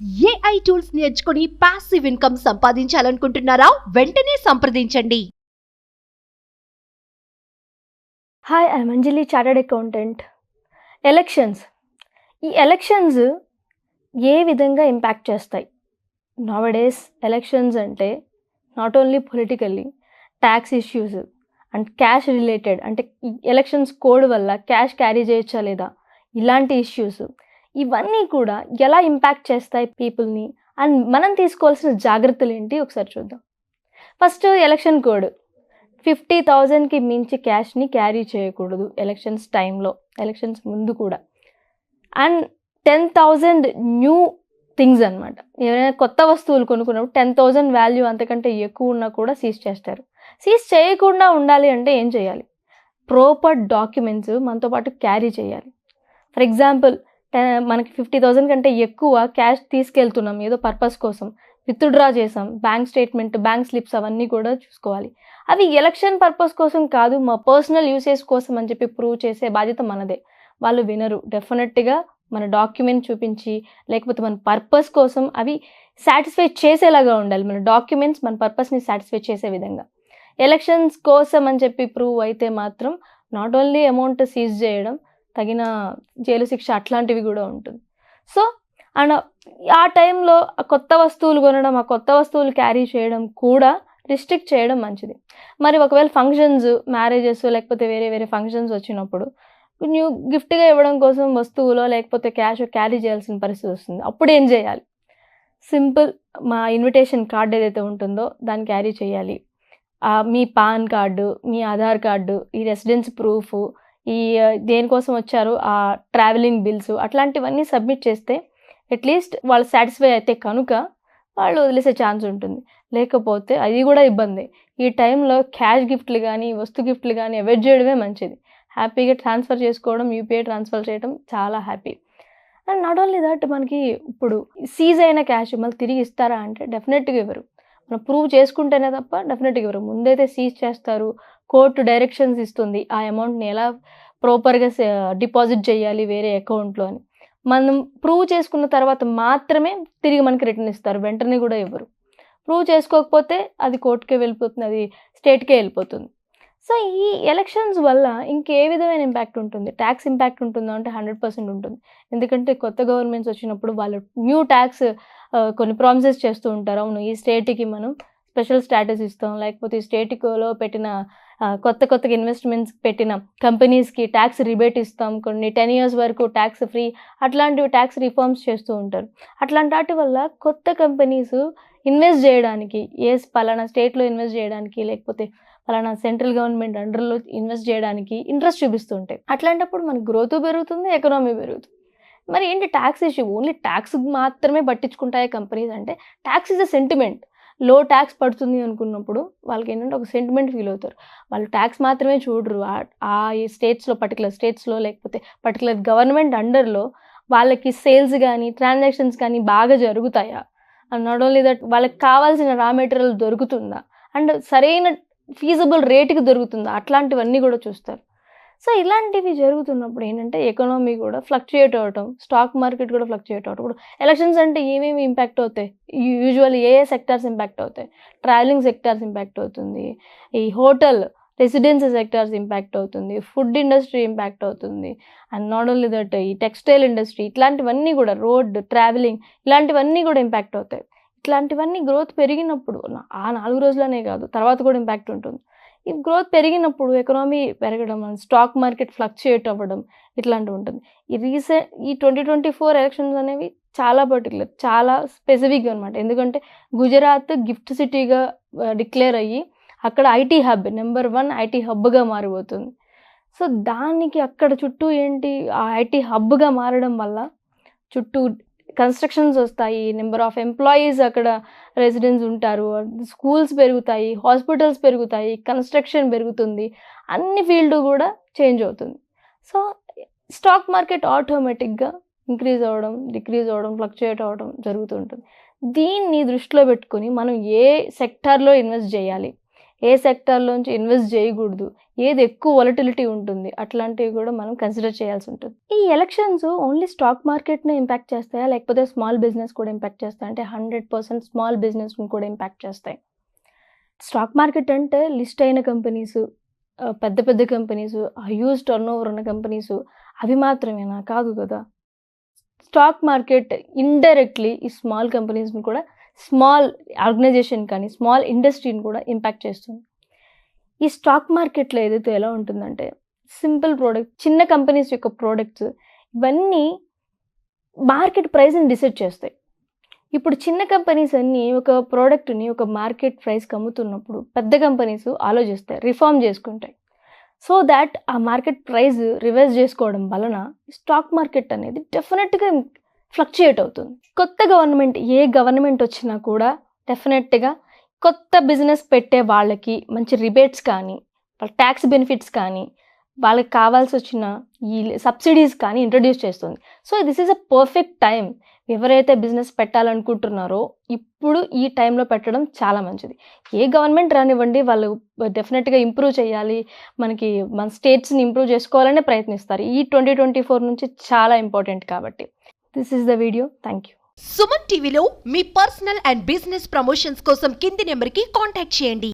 AI tools నేర్చుకుని passive income సంపాదించాలనుకుంటున్నారా? వెంటనే సంప్రదించండి. Hi, I'm Anjali, chartered accountant. ఈ ఎలక్షన్స్ ఏ విధంగా ఇంపాక్ట్ చేస్తాయి? నౌడేస్ ఎలక్షన్స్ అంటే not only politically, tax issues and cash related, అంటే ఈ ఎలక్షన్స్ కోడ్ వల్ల క్యాష్ క్యారీ చేయొచ్చా లేదా, ఇలాంటి ఇష్యూస్ ఇవన్నీ కూడా ఎలా ఇంపాక్ట్ చేస్తాయి పీపుల్ని, అండ్ మనం తీసుకోవాల్సిన జాగ్రత్తలు ఏంటి ఒకసారి చూద్దాం. ఫస్ట్, ఎలక్షన్ కోడ్ 50,000కి మించి క్యాష్ని క్యారీ చేయకూడదు ఎలక్షన్స్ టైంలో, ఎలక్షన్స్ ముందు కూడా. అండ్ 10,000 న్యూ థింగ్స్ అనమాట. ఎవరైనా కొత్త వస్తువులు కొనుక్కున్నప్పుడు 10,000 వాల్యూ అంతకంటే ఎక్కువ ఉన్నా కూడా సీజ్ చేస్తారు. సీజ్ చేయకుండా ఉండాలి అంటే ఏం చేయాలి? ప్రాపర్ డాక్యుమెంట్స్ మనతో పాటు క్యారీ చేయాలి. ఫర్ ఎగ్జాంపుల్, మనకి 50,000 కంటే ఎక్కువ క్యాష్ తీసుకెళ్తున్నాం ఏదో పర్పస్ కోసం, విత్డ్రా చేసాం, బ్యాంక్ స్టేట్మెంట్, బ్యాంక్ స్లిప్స్ అవన్నీ కూడా చూసుకోవాలి. అవి ఎలక్షన్ పర్పస్ కోసం కాదు, మా పర్సనల్ యూసేజ్ కోసం అని చెప్పి ప్రూవ్ చేసే బాధ్యత మనదే. వాళ్ళు వినరు. డెఫినెట్గా మన డాక్యుమెంట్ చూపించి, లేకపోతే మన పర్పస్ కోసం అవి సాటిస్ఫై చేసేలాగా ఉండాలి. మన డాక్యుమెంట్స్ మన పర్పస్ని సాటిస్ఫై చేసే విధంగా. ఎలక్షన్స్ కోసం అని చెప్పి ప్రూవ్ అయితే మాత్రం నాట్ ఓన్లీ అమౌంట్ సీజ్ చేయడం, తగిన జైలు శిక్ష అట్లాంటివి కూడా ఉంటుంది. సో అండ్ ఆ టైంలో కొత్త వస్తువులు కొనడం, ఆ కొత్త వస్తువులు క్యారీ చేయడం కూడా రిస్ట్రిక్ట్ చేయడం మంచిది. మరి ఒకవేళ ఫంక్షన్స్, మ్యారేజెస్, లేకపోతే వేరే వేరే ఫంక్షన్స్ వచ్చినప్పుడు న్యూ గిఫ్ట్గా ఇవ్వడం కోసం వస్తువులో లేకపోతే క్యాష్ క్యారీ చేయాల్సిన పరిస్థితి వస్తుంది. అప్పుడు ఏం చేయాలి? సింపుల్, మా ఇన్విటేషన్ కార్డ్ ఏదైతే ఉంటుందో దాన్ని క్యారీ చేయాలి. మీ పాన్ కార్డు, మీ ఆధార్ కార్డు, ఈ రెసిడెన్స్ ప్రూఫ్, ఈ దేనికోసం వచ్చారు ఆ ట్రావెలింగ్ బిల్స్, అట్లాంటివన్నీ సబ్మిట్ చేస్తే అట్లీస్ట్ వాళ్ళు సాటిస్ఫై అయితే కనుక వాళ్ళు వదిలేసే ఛాన్స్ ఉంటుంది. లేకపోతే అది కూడా ఇబ్బంది. ఈ టైంలో క్యాష్ గిఫ్ట్లు కానీ, వస్తు గిఫ్ట్లు కానీ అవాయిడ్ చేయడమే మంచిది. హ్యాపీగా ట్రాన్స్ఫర్ చేసుకోవడం, యూపీఐ ట్రాన్స్ఫర్ చేయడం చాలా happy. And not only that, మనకి ఇప్పుడు సీజ్ అయిన క్యాష్ మళ్ళీ తిరిగి ఇస్తారా అంటే డెఫినెట్గా ఇవ్వరు. మనం ప్రూవ్ చేసుకుంటేనే తప్ప డెఫినెట్గా ఇవ్వరు. ముందైతే సీజ్ చేస్తారు, కోర్టు డైరెక్షన్స్ ఇస్తుంది ఆ అమౌంట్ని ఎలా ప్రాపర్గా డిపాజిట్ చేయాలి వేరే అకౌంట్లో అని. మనం ప్రూవ్ చేసుకున్న తర్వాత మాత్రమే తిరిగి మనకి రిటర్న్ ఇస్తారు, వెంటనే కూడా ఇవ్వరు. ప్రూవ్ చేసుకోకపోతే అది కోర్టుకే వెళ్ళిపోతుంది, అది స్టేట్కే వెళ్ళిపోతుంది. సో ఈ ఎలక్షన్స్ వల్ల ఇంకే విధమైన ఇంపాక్ట్ ఉంటుంది? ట్యాక్స్ ఇంపాక్ట్ ఉంటుందా అంటే 100% ఉంటుంది. ఎందుకంటే కొత్త గవర్నమెంట్స్ వచ్చినప్పుడు వాళ్ళు న్యూ ట్యాక్స్ కొన్ని ప్రామిసెస్ చేస్తూ ఉంటారు. అవును, ఈ స్టేట్కి మనం స్పెషల్ స్టాటస్ ఇస్తాం, లేకపోతే ఈ స్టేట్లో పెట్టిన కొత్తగా ఇన్వెస్ట్మెంట్స్ పెట్టిన కంపెనీస్కి ట్యాక్స్ రిబేట్ ఇస్తాం, కొన్ని 10 years వరకు ట్యాక్స్ ఫ్రీ, అట్లాంటివి ట్యాక్స్ రిఫార్మ్స్ చేస్తూ ఉంటారు. అట్లాంటి వాటి వల్ల కొత్త కంపెనీస్ ఇన్వెస్ట్ చేయడానికి, పలానా స్టేట్లో ఇన్వెస్ట్ చేయడానికి, లేకపోతే పలానా సెంట్రల్ గవర్నమెంట్ అండర్లో ఇన్వెస్ట్ చేయడానికి ఇంట్రెస్ట్ చూపిస్తూ ఉంటాయి. అట్లాంటప్పుడు మనకి గ్రోత్ పెరుగుతుంది, ఎకనామీ పెరుగుతుంది. మరి ఏంటి ట్యాక్స్ ఇష్యూ? ఓన్లీ ట్యాక్స్ మాత్రమే పట్టించుకుంటాయి కంపెనీస్ అంటే? Tax is a sentiment. లో ట్యాక్స్ పడుతుంది అనుకున్నప్పుడు వాళ్ళకి ఏంటంటే ఒక సెంటిమెంట్ ఫీల్ అవుతారు. వాళ్ళు ట్యాక్స్ మాత్రమే చూడరు. ఆ స్టేట్స్లో, పర్టికులర్ స్టేట్స్లో, లేకపోతే పర్టికులర్ గవర్నమెంట్ అండర్లో వాళ్ళకి సేల్స్ కానీ, ట్రాన్సాక్షన్స్ కానీ బాగా జరుగుతాయా, అండ్ నాట్ ఓన్లీ దట్ వాళ్ళకి కావాల్సిన రా మెటీరియల్ దొరుకుతుందా, అండ్ సరైన ఫీజబుల్ రేటుకి దొరుకుతుందా, అట్లాంటివన్నీ కూడా చూస్తారు. సో ఇలాంటివి జరుగుతున్నప్పుడు ఏంటంటే ఎకనామీ కూడా ఫ్లక్చుయేట్ అవ్వటం, స్టాక్ మార్కెట్ కూడా ఫ్లక్చుయేట్ అవ్వటం. ఇప్పుడు ఎలక్షన్స్ అంటే ఏమేమి ఇంపాక్ట్ అవుతాయి? యూజువల్లీ ఏ సెక్టార్స్ ఇంపాక్ట్ అవుతాయి? ట్రావెలింగ్ సెక్టార్స్ ఇంపాక్ట్ అవుతుంది, ఈ హోటల్ రెసిడెన్సీ సెక్టార్స్ ఇంపాక్ట్ అవుతుంది, ఫుడ్ ఇండస్ట్రీ ఇంపాక్ట్ అవుతుంది, అండ్ నాట్ ఓన్లీ దట్ ఈ టెక్స్టైల్ ఇండస్ట్రీ, ఇట్లాంటివన్నీ కూడా, రోడ్ ట్రావెలింగ్, ఇలాంటివన్నీ కూడా ఇంపాక్ట్ అవుతాయి. ఇట్లాంటివన్నీ గ్రోత్ పెరిగినప్పుడు ఆ 4 రోజులనే కాదు, తర్వాత కూడా ఇంపాక్ట్ ఉంటుంది. ఈ గ్రోత్ పెరిగినప్పుడు ఎకనామీ పెరగడం, స్టాక్ మార్కెట్ ఫ్లక్చుయేట్ అవ్వడం, ఇట్లాంటివి ఉంటుంది. ఈ 2024 ఎలక్షన్స్ అనేవి చాలా పర్టికులర్, చాలా స్పెసిఫిక్గా అనమాట. ఎందుకంటే గుజరాత్ గిఫ్ట్ సిటీగా డిక్లేర్ అయ్యి అక్కడ ఐటీ హబ్, నెంబర్ 1 ఐటీ హబ్గా మారిపోతుంది. సో దానికి అక్కడ చుట్టూ ఏంటి, ఆ ఐటీ హబ్గా మారడం వల్ల చుట్టూ కన్స్ట్రక్షన్స్ వస్తాయి, నెంబర్ ఆఫ్ ఎంప్లాయీస్ అక్కడ రెసిడెన్స్ ఉంటారు, స్కూల్స్ పెరుగుతాయి, హాస్పిటల్స్ పెరుగుతాయి, కన్స్ట్రక్షన్ పెరుగుతుంది, అన్ని ఫీల్డ్ కూడా చేంజ్ అవుతుంది. సో స్టాక్ మార్కెట్ ఆటోమేటిక్గా ఇంక్రీజ్ అవ్వడం, డిక్రీజ్ అవ్వడం, ఫ్లక్చుయేట్ అవ్వడం జరుగుతుంటుంది. దీన్ని దృష్టిలో పెట్టుకుని మనం ఏ సెక్టార్లో ఇన్వెస్ట్ చేయాలి, ఏ సెక్టార్లోంచి ఇన్వెస్ట్ చేయకూడదు, ఏది ఎక్కువ వాలటిలిటీ ఉంటుంది, అట్లాంటివి కూడా మనం కన్సిడర్ చేయాల్సి ఉంటుంది. ఈ ఎలక్షన్స్ ఓన్లీ స్టాక్ మార్కెట్నే ఇంపాక్ట్ చేస్తాయా, లేకపోతే స్మాల్ బిజినెస్ కూడా ఇంపాక్ట్ చేస్తాయి అంటే 100% స్మాల్ బిజినెస్ని కూడా ఇంపాక్ట్ చేస్తాయి. స్టాక్ మార్కెట్ అంటే లిస్ట్ అయిన కంపెనీస్, పెద్ద పెద్ద కంపెనీస్, హ్యూజ్ టర్న్ ఓవర్ ఉన్న కంపెనీస్, అవి మాత్రమేనా? కాదు కదా. స్టాక్ మార్కెట్ ఇండైరెక్ట్లీ ఈ స్మాల్ కంపెనీస్ని కూడా, స్మాల్ ఆర్గనైజేషన్ కానీ స్మాల్ ఇండస్ట్రీని కూడా ఇంపాక్ట్ చేస్తుంది. ఈ స్టాక్ మార్కెట్లో ఏదైతే ఎలా ఉంటుందంటే సింపుల్ ప్రోడక్ట్, చిన్న కంపెనీస్ యొక్క ప్రోడక్ట్స్ ఇవన్నీ మార్కెట్ ప్రైస్ని డిసైడ్ చేస్తాయి. ఇప్పుడు చిన్న కంపెనీస్ అన్నీ ఒక ప్రోడక్ట్ని ఒక మార్కెట్ ప్రైస్కి అమ్ముతున్నప్పుడు పెద్ద కంపెనీస్ ఆలోచిస్తాయి, రిఫార్మ్ చేసుకుంటాయి. సో దాట్ ఆ మార్కెట్ ప్రైస్ రివైజ్ చేసుకోవడం వలన స్టాక్ మార్కెట్ అనేది డెఫినెట్గా ఫ్లక్చుయేట్ అవుతుంది. కొత్త గవర్నమెంట్, ఏ గవర్నమెంట్ వచ్చినా కూడా డెఫినెట్గా కొత్త బిజినెస్ పెట్టే వాళ్ళకి మంచి రిబేట్స్ కానీ, వాళ్ళ ట్యాక్స్ బెనిఫిట్స్ కానీ, వాళ్ళకి కావాల్సి వచ్చిన ఈ సబ్సిడీస్ కానీ ఇంట్రడ్యూస్ చేస్తుంది. So this is a perfect time. ఎవరైతే బిజినెస్ పెట్టాలనుకుంటున్నారో ఇప్పుడు ఈ టైంలో పెట్టడం చాలా మంచిది. ఏ గవర్నమెంట్ రానివ్వండి, వాళ్ళు డెఫినెట్గా ఇంప్రూవ్ చేయాలి, మన స్టేట్స్ని ఇంప్రూవ్ చేసుకోవాలనే ప్రయత్నిస్తారు. ఈ 2024 నుంచి చాలా ఇంపార్టెంట్ కాబట్టి. This is the video. Thank you. Suman టీవీలో మీ పర్సనల్ అండ్ బిజినెస్ ప్రమోషన్స్ కోసం కింది నెంబర్కి కాంటాక్ట్ చేయండి.